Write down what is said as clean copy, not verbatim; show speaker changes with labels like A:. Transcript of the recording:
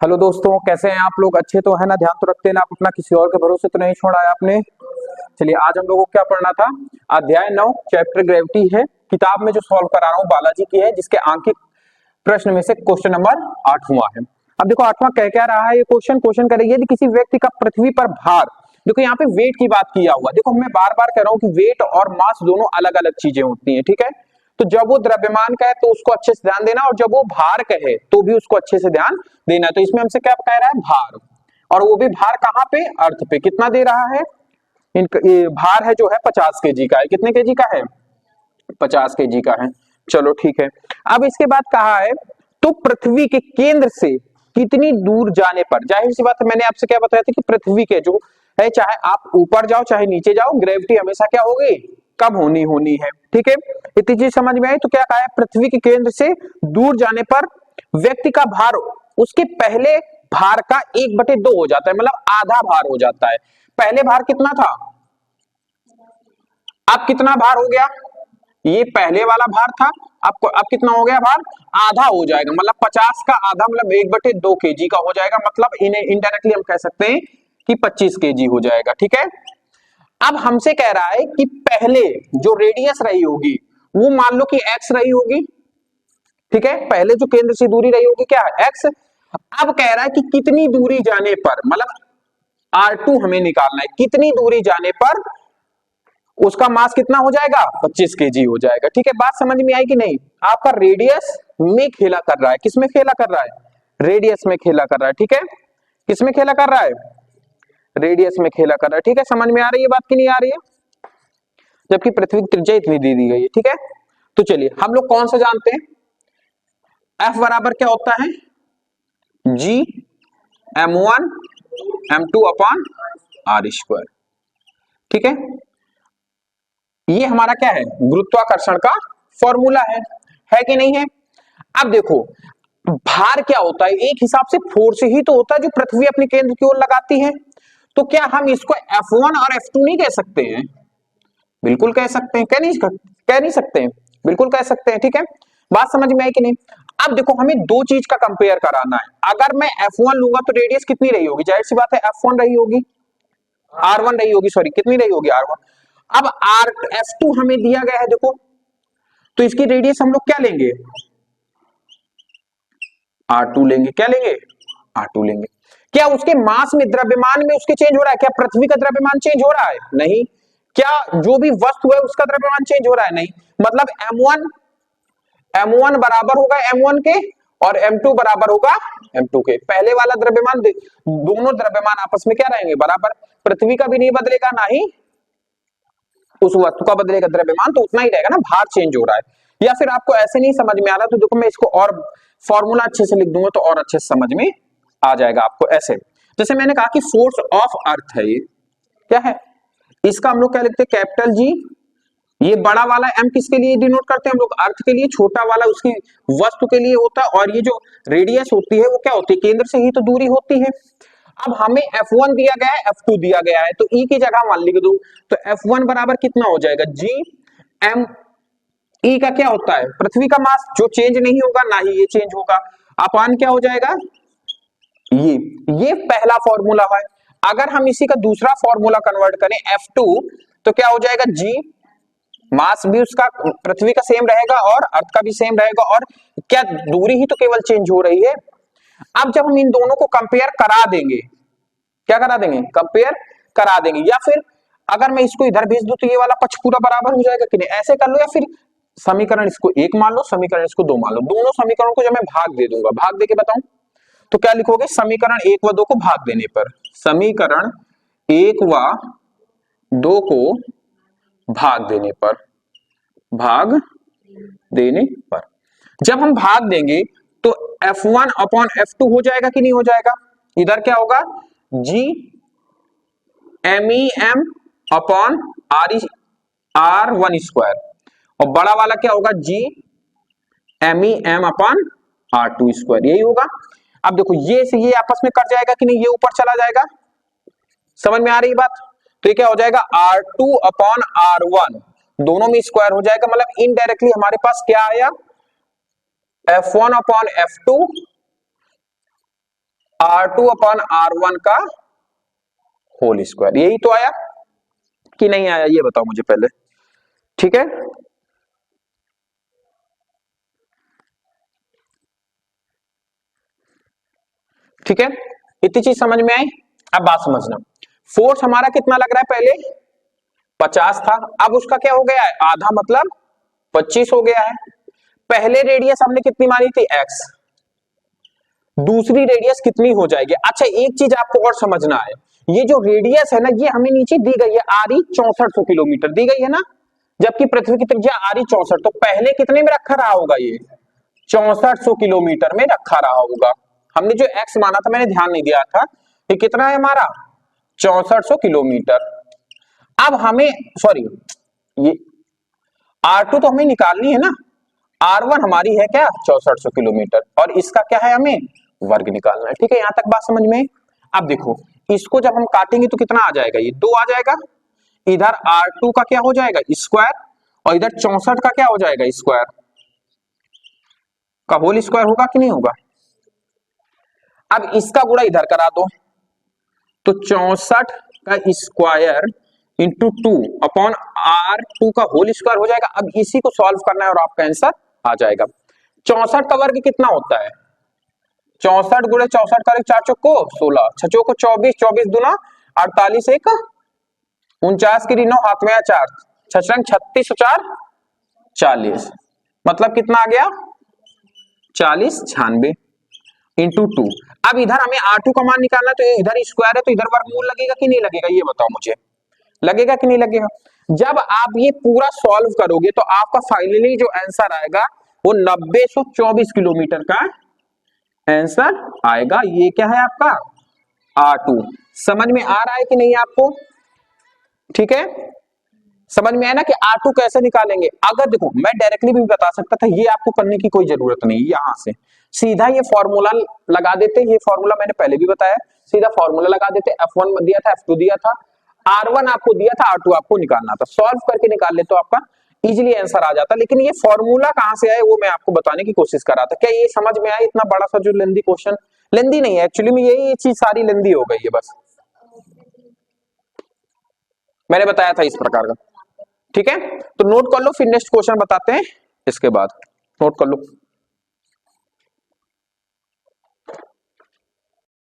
A: Hello दोस्तों, कैसे हैं आप लोग? अच्छे तो है ना? ध्यान तो रखते हैं ना? आप अपना किसी और के भरोसे तो नहीं छोड़ा है आपने? चलिए, आज हम लोगों को क्या पढ़ना था? अध्याय 9 चैप्टर ग्रेविटी है। किताब में जो सॉल्व करा रहा हूँ बालाजी की है, जिसके आंकिक प्रश्न में से क्वेश्चन नंबर 8वां है। अब देखो 8वां कह क्या रहा है ये क्वेश्चन? क्वेश्चन करेगी यदि किसी व्यक्ति का पृथ्वी पर भार, देखो यहाँ पे वेट की बात किया हुआ। देखो मैं बार बार कह रहा हूँ कि वेट और मास दोनों अलग अलग चीजें होती हैं, ठीक है? तो जब वो द्रव्यमान का है तो उसको अच्छे से ध्यान देना, और जब वो भार कहे तो भी उसको अच्छे से ध्यान देना। तो इसमें हमसे क्या कह रहा है? भार, और वो भी भार कहाँ पे? अर्थ पे। कितना दे रहा है? ये भार है जो है 50 केजी का है। कितने केजी का है? 50 केजी का है। चलो ठीक है। अब इसके बाद कहा है तो पृथ्वी के केंद्र से कितनी दूर जाने पर, जाहिर सी बात है मैंने आपसे क्या बताया था कि पृथ्वी के जो है, चाहे आप ऊपर जाओ चाहे नीचे जाओ, ग्रेविटी हमेशा क्या होगी? कम होनी है, ठीक है? इतनी चीज समझ में आई? तो क्या कहा है? पृथ्वी के केंद्र से दूर जाने पर व्यक्ति का भार उसके पहले भार का 1/2 हो जाता है, मतलब आधा भार हो जाता है। पहले भार कितना था? अब कितना भार हो गया? ये पहले वाला भार था, आपको अब कितना हो गया भार? आधा हो जाएगा, मतलब 50 का आधा, मतलब 1/2 केजी का हो जाएगा। मतलब इन्हें इनडायरेक्टली हम कह सकते हैं कि 25 केजी हो जाएगा, ठीक है? अब हमसे कह रहा है कि पहले जो रेडियस रही होगी वो मान लो कि x रही होगी, ठीक है? पहले जो केंद्र से दूरी रही होगी क्या है? x। अब कह रहा है कि कितनी दूरी जाने पर, मतलब R2 हमें निकालना है, कितनी दूरी जाने पर उसका मास कितना हो जाएगा? 25 केजी हो जाएगा, ठीक है? बात समझ में आई कि नहीं? आपका रेडियस में खेला कर रहा है। किसमें खेला कर रहा है? रेडियस में खेला कर रहा है, ठीक है? किसमें खेला कर रहा है? रेडियस में खेला कर रहा है, ठीक है? समझ में आ रही है बात की नहीं आ रही है? जबकि पृथ्वी की त्रिज्या इतनी दे दी गई है, ठीक है? तो चलिए, हम लोग कौन सा जानते हैं? F बराबर क्या होता है? G m1 m2 upon r square, ठीक है? ये हमारा क्या है? गुरुत्वाकर्षण का फॉर्मूला है कि नहीं है? अब देखो, भार क्या होता है? एक हिसाब से फोर्स ही तो होता है जो पृथ्वी अपने केंद्र की ओर लगाती है। तो क्या हम इसको F1 और F2 नहीं कह सकते हैं? बिल्कुल कह सकते हैं। कह नहीं सकते हैं? बिल्कुल कह सकते हैं, ठीक है? बात समझ में आई कि नहीं? अब देखो, हमें दो चीज का कंपेयर कराना है। अगर मैं F1 लूंगा तो रेडियस कितनी रही होगी? जाहिर सी बात है F1 रही होगी, R1 रही होगी, सॉरी कितनी रही होगी? R1। अब F2 हमें दिया गया है, देखो, तो इसकी रेडियस हम लोग क्या लेंगे? R2 लेंगे। क्या लेंगे? R2 लेंगे। क्या उसके मास में, द्रव्यमान में उसके चेंज हो रहा है? क्या पृथ्वी का द्रव्यमान चेंज हो रहा है? नहीं। क्या जो भी वस्तु है उसका द्रव्यमान चेंज हो रहा है? नहीं। मतलब M1 बराबर होगा M1 के, और M2 बराबर होगा M2 के। पहले वाला द्रव्यमान, दोनों द्रव्यमान आपस में क्या रहेंगे? बराबर। पृथ्वी का भी नहीं बदलेगा, ना ही उस वस्तु का बदलेगा द्रव्यमान, तो उतना ही रहेगा ना, भार चेंज हो रहा है। या फिर आपको ऐसे नहीं समझ में आ रहा तो देखो मैं इसको और फॉर्मूला अच्छे से लिख दूंगा तो और अच्छे से समझ में आ जाएगा आपको। ऐसे जैसे मैंने कहा कि फोर्स ऑफ अर्थ है, ये क्या है? इसका हम लोग क्या लिखते हैं? Capital G. ये बड़ा वाला M किसके लिए डिनोट करते हैं हम लोग? अर्थ के लिए। छोटा वाला उसकी वस्तु के लिए होता है, और ये जो रेडियस होती है वो क्या होती है? केंद्र से ही तो दूरी होती है। अब हमें F1 दिया गया है, F2 दिया गया है, तो E की जगह मान लिख दो। तो F1 बराबर कितना हो जाएगा? G M। E का क्या होता है? पृथ्वी का मास, जो चेंज नहीं होगा, ना ही ये चेंज होगा। अपान क्या हो जाएगा? ये पहला फॉर्मूला है। अगर हम इसी का दूसरा फॉर्मूला कन्वर्ट करें F2, तो क्या हो जाएगा? G, मास भी उसका पृथ्वी का सेम रहेगा और अर्थ का भी सेम रहेगा, और क्या दूरी ही तो केवल चेंज हो रही है। अब जब हम इन दोनों को कंपेयर करा देंगे, क्या करा देंगे? कंपेयर करा देंगे। या फिर अगर मैं इसको इधर भेज दूं तो ये वाला पक्ष पूरा बराबर हो जाएगा कि नहीं? ऐसे कर लो, या फिर समीकरण इसको 1 मान लो, समीकरण इसको 2 मान लो। दोनों समीकरणों को जब मैं भाग दे दूंगा, भाग दे के बताऊं तो क्या लिखोगे? समीकरण 1 व 2 को भाग देने पर, समीकरण 1 व 2 को भाग देने पर, भाग देने पर जब हम भाग देंगे तो F1 अपॉन F2 हो जाएगा कि नहीं हो जाएगा? इधर क्या होगा? G MEM upon R1 square, और बड़ा वाला क्या होगा? G MEM upon R2 square, यही होगा। अब देखो, ये से ये आपस में कट जाएगा कि नहीं? ये ऊपर चला जाएगा। समझ में आ रही बात? तो ये क्या हो जाएगा? R2 अपॉन R1, दोनों में स्क्वायर हो जाएगा। मतलब इनडायरेक्टली हमारे पास क्या आया? F1 upon F2 R2 upon R1 का होल स्क्वायर। यही तो आया कि नहीं आया, ये बताओ मुझे पहले। ठीक है, ठीक है, इतनी चीज समझ में आई। अब बात समझना, फोर्स हमारा कितना लग रहा है, पहले 50 था, अब उसका क्या हो गया है, आधा मतलब 25 हो गया है। पहले रेडियस हमने कितनी मानी थी, x, दूसरी रेडियस कितनी हो जाएगी। अच्छा एक चीज आपको और समझना है, ये जो रेडियस है ना, ये हमें नीचे दी गई है, आरी 6400 किलोमीटर दी गई है ना, जबकि पृथ्वी की त्रिज्या आरी 64, तो पहले कितने में रखा रहा होगा, ये 6400 किलोमीटर में रखा रहा होगा। हमने जो x माना था, मैंने ध्यान नहीं दिया था, ये कितना है हमारा 6400 किलोमीटर। अब हमें सॉरी, ये R2 तो हमें निकालनी है ना, R1 हमारी है क्या 6400 किलोमीटर, और इसका क्या है, हमें वर्ग निकालना है। ठीक है, यहां तक बात समझ में। अब देखो, इसको जब हम काटेंगे तो कितना आ जाएगा, ये 2 आ जाएगा, इधर R2 का क्या हो जाएगा स्क्वायर, और इधर 64 का क्या हो जाएगा स्क्वायर का होल स्क्वायर होगा कि नहीं होगा। अब इसका गुणा इधर करा दो, तो 64 का स्क्वायर इंटू 2 अपॉन R2 का होल स्क्वायर हो जाएगा। अब इसी को सॉल्व करना है और आपका आंसर आ जाएगा। 64 का वर्ग कितना होता है, 64 गुणे 64 का 4 चौको 16, 6 चौको 24, 24 दूना 48, 1 49 की 9 हाथ में 4, 6 36 4 40, मतलब कितना आ गया 40 96 इंटू 2। अब इधर हमें R2 का मान निकालना, तो इधर स्क्वायर है तो इधर वर्गमूल लगेगा कि नहीं लगेगा, ये बताओ मुझे, लगेगा कि नहीं लगेगा। जब आप ये पूरा सॉल्व करोगे तो आपका फाइनली जो आंसर आएगा वो 924 किलोमीटर का आंसर आएगा। ये क्या है आपका R2। समझ में आ रहा है कि नहीं आपको, ठीक है, समझ में आया ना कि R2 कैसे निकालेंगे। अगर देखो मैं डायरेक्टली भी बता सकता था, ये आपको करने की कोई जरूरत नहीं, यहां से सीधा ये फॉर्मूला लगा देते, ये फॉर्मूला मैंने पहले भी बताया, सीधा फॉर्मूला लगा देते, F1 दिया था, F2 दिया था, R1 आपको दिया था, R2 आपको निकालना था, सॉल्व करके निकाल ले तो आपका इजीली आंसर आ जाता। लेकिन ये फॉर्मूला कहां से आए वो मैं आपको बताने की कोशिश कर रहा था। क्या ये समझ में आया, इतना बड़ा सा जो लेंदी क्वेश्चन, लेंदी नहीं है एक्चुअली में, यही ये चीज सारी लेंदी हो गई है, बस मैंने बताया था इस प्रकार का। ठीक है, तो नोट कर लो, फिर नेक्स्ट क्वेश्चन बताते हैं इसके बाद, नोट कर लो।